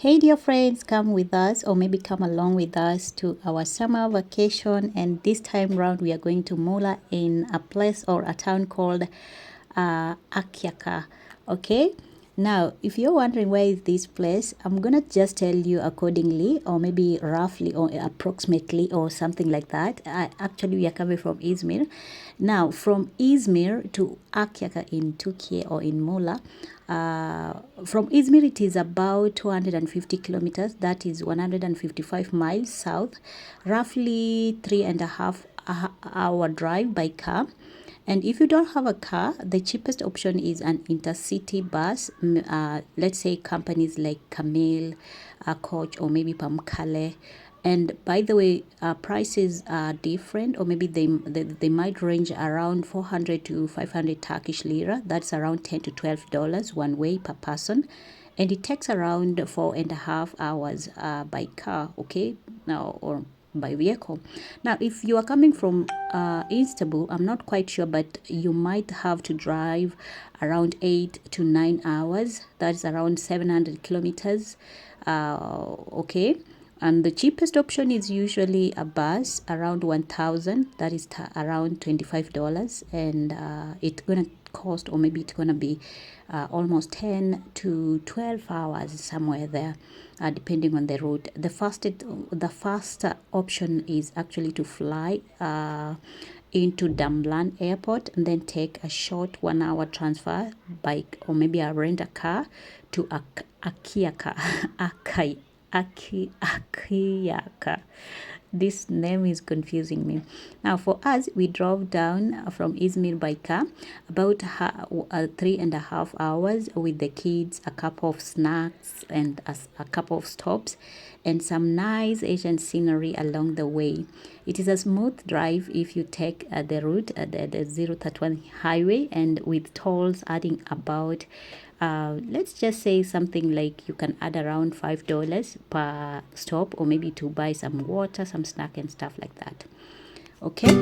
Hey dear friends, come with us or maybe come along with us to our summer vacation, and this time round we are going to Muğla in a place or a town called Akyaka. Okay, now if you're wondering where is this place, I'm gonna just tell you accordingly or maybe roughly or approximately or something like that. Actually we are coming from Izmir. Now from Izmir to Akyaka in Turkey or in Muğla, from Izmir it is about 250 kilometers, that is 155 miles south, roughly 3.5 hour drive by car. And if you don't have a car, the cheapest option is an intercity bus. Let's say companies like Camille, Coach, or maybe Pamkale. And by the way, prices are different, or maybe they might range around 400 to 500 Turkish lira. That's around $10 to $12 one way per person, and it takes around 4.5 hours by car. Okay, now or by vehicle. Now if you are coming from Istanbul, I'm not quite sure, but you might have to drive around 8 to 9 hours. That's around 700 kilometers. Okay, and the cheapest option is usually a bus around 1,000, that is around $25, and it's gonna cost, or maybe it's gonna be almost 10 to 12 hours somewhere there, depending on the route. The faster option is actually to fly into Dalaman airport and then take a short 1 hour transfer bike, or maybe I rent a car to Akyaka. Akyaka. This name is confusing me. Now for us, we drove down from Izmir by car, about 3.5 hours with the kids, a couple of snacks and a couple of stops, and some nice Asian scenery along the way. It is a smooth drive if you take the route, the 031 highway, and with tolls adding about let's just say something like you can add around $5 per stop, or maybe to buy some water, some snack and stuff like that. Okay.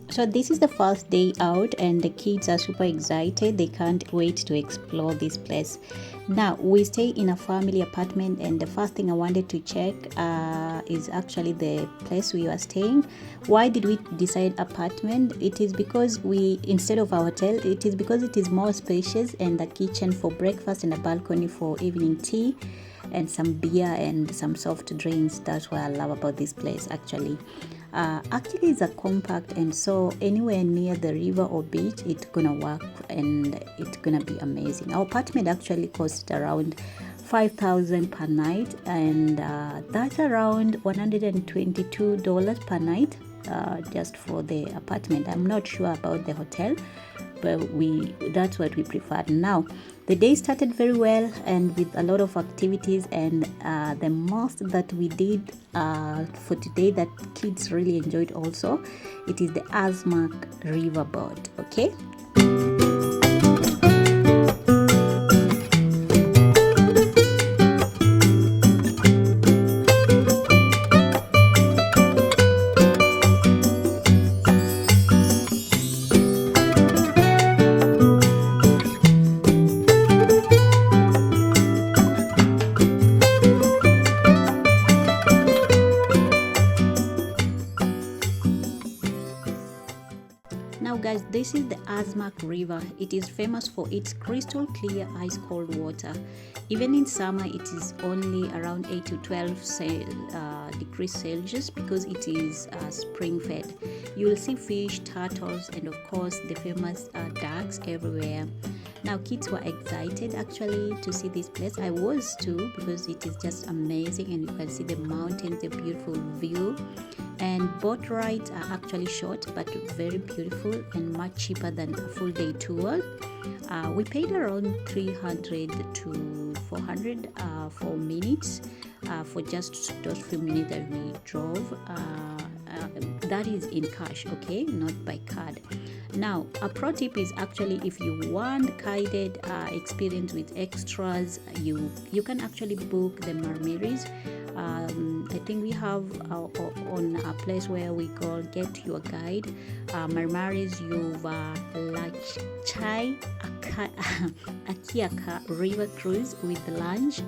So this is the first day out and the kids are super excited. They can't wait to explore this place. Now we stay in a family apartment, and the first thing I wanted to check is actually the place we are staying. Why did we decide apartment? It is because instead of a hotel, it is because it is more spacious, and the kitchen for breakfast and a balcony for evening tea and some beer and some soft drinks. That's what I love about this place actually. Actually it's a compact, and so anywhere near the river or beach it's gonna work and it's gonna be amazing. Our apartment actually cost around 5,000 per night, and that's around $122 per night, just for the apartment. I'm not sure about the hotel, but that's what we preferred. Now the day started very well and with a lot of activities, and the most that we did for today that kids really enjoyed also, it is the Azmak River Boat. Okay. guys, this is the Azmak River. It is famous for its crystal clear ice cold water. Even in summer it is only around 8 to 12 degrees Celsius because it is spring fed. You will see fish, turtles, and of course the famous ducks everywhere. Now kids were excited actually to see this place. I was too, because it is just amazing, and you can see the mountains, the beautiful view. And boat rides are actually short but very beautiful and much cheaper than a full day tour. We paid around 300 to 400 for minutes for just those few minutes that we drove. That is in cash, okay, not by card. Now a pro tip is actually, if you want guided experience with extras, you can actually book the Marmaris. I think we have on a place where we call GetYourGuide, Marmaris, Yuvarlakçay, Akyaka River Cruise with lunch,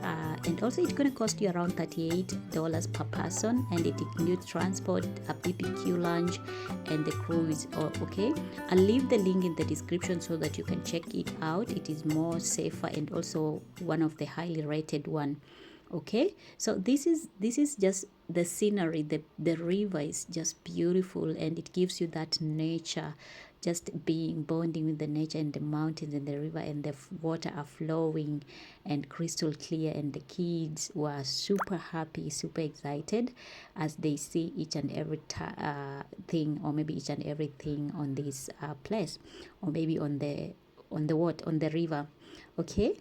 and also it's going to cost you around $38 per person, and it includes transport, a BBQ lunch, and the cruise. Okay, I'll leave the link in the description so that you can check it out. It is more safer and also one of the highly rated one. Okay, so this is just the scenery. The river is just beautiful, and it gives you that nature, just bonding with the nature, and the mountains and the river and the water are flowing and crystal clear, and the kids were super happy, super excited as they see each and every thing, or maybe each and everything on this place, or maybe on the river. Okay.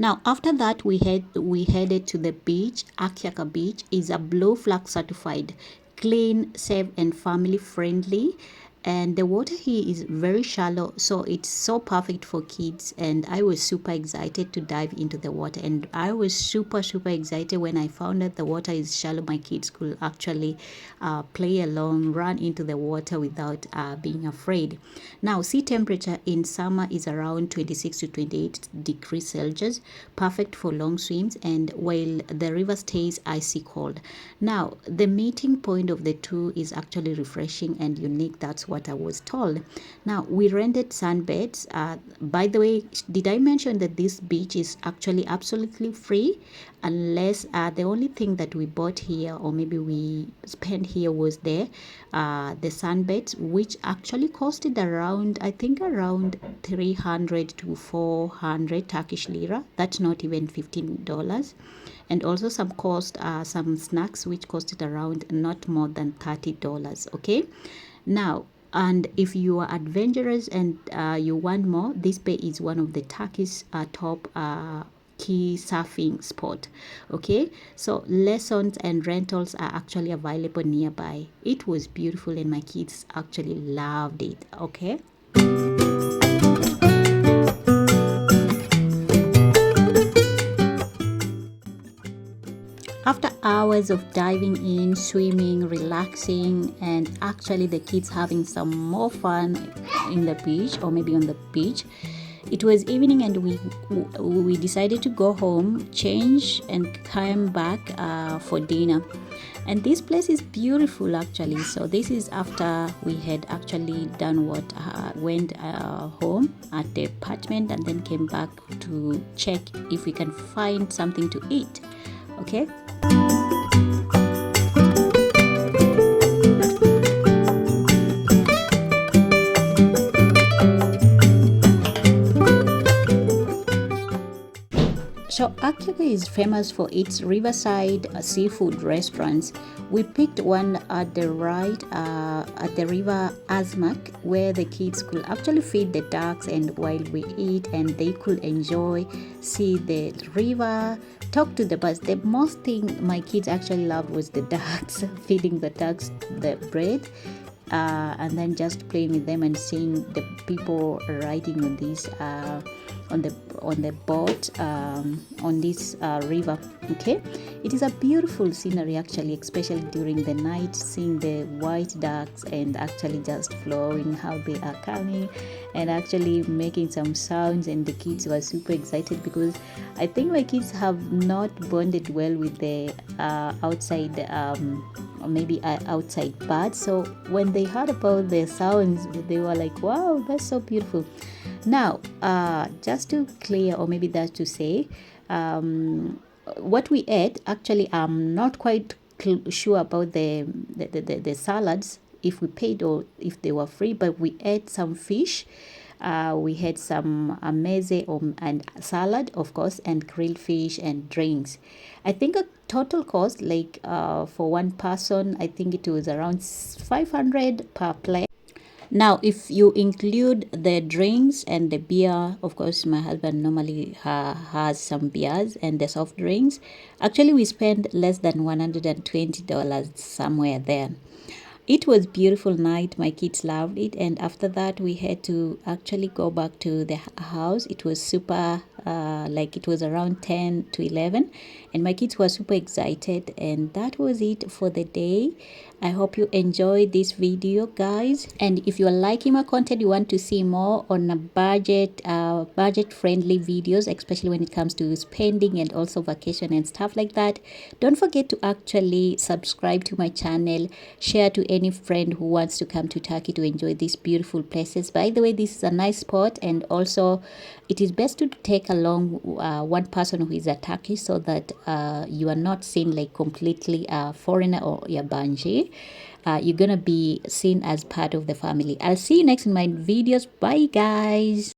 Now after that we headed to the beach. Akyaka Beach is a blue flag certified, clean, safe and family friendly, and the water here is very shallow, so it's so perfect for kids. And I was super excited to dive into the water, and I was super excited when I found that the water is shallow. My kids could actually play along, run into the water without being afraid. Now sea temperature in summer is around 26 to 28 degrees Celsius, perfect for long swims, and while the river stays icy cold. Now the meeting point of the two is actually refreshing and unique. That's what I was told. Now we rented sunbeds. By the way, did I mention that this beach is actually absolutely free, unless the only thing that we bought here, or maybe we spent here, was the sunbeds, which actually costed around, I think around 300 to 400 Turkish lira. That's not even $15. And also some snacks which costed around not more than $30. Okay, now, and if you are adventurous and you want more, this bay is one of the Turkish top key surfing spot. Okay, so lessons and rentals are actually available nearby. It was beautiful and my kids actually loved it. Okay. After hours of diving in, swimming, relaxing, and actually the kids having some more fun in the beach, or maybe on the beach, it was evening and we decided to go home, change and come back for dinner. And this place is beautiful actually. So this is after we had actually done what went home at the apartment and then came back to check if we can find something to eat. Okay. So Akyaka is famous for its riverside seafood restaurants. We picked one at the right at the river Azmak, where the kids could actually feed the ducks, and while we eat, and they could enjoy, see the river, talk to the birds. The most thing my kids actually loved was the ducks, feeding the ducks the bread. And then just playing with them and seeing the people riding on this on the boat on this river. Okay, it is a beautiful scenery actually, especially during the night, seeing the white ducks and actually just flowing, how they are coming and actually making some sounds. And the kids were super excited because I think my kids have not bonded well with the outside outside birds. So when they heard about the sounds, they were like, wow, that's so beautiful. Now just to clear, or maybe that's to say, what we ate, actually I'm not quite sure about the salads, if we paid or if they were free, but we ate some fish. We had some meze and salad, of course, and grilled fish and drinks. I think a total cost, like for one person, I think it was around 500 per plate. Now, if you include the drinks and the beer, of course, my husband normally has some beers and the soft drinks. Actually, we spent less than $120 somewhere there. It was beautiful night. My kids loved it, and after that we had to actually go back to the house. It was super like it was around 10 to 11, and my kids were super excited, and that was it for the day. I hope you enjoyed this video, guys, and if you are liking my content, you want to see more on a budget friendly videos, especially when it comes to spending and also vacation and stuff like that, don't forget to actually subscribe to my channel, share to any friend who wants to come to Turkey to enjoy these beautiful places. By the way, this is a nice spot, and also it is best to take along one person who is a Turkish, so that you are not seen like completely a foreigner or yabancı. You're gonna be seen as part of the family. I'll see you next in my videos. Bye, guys.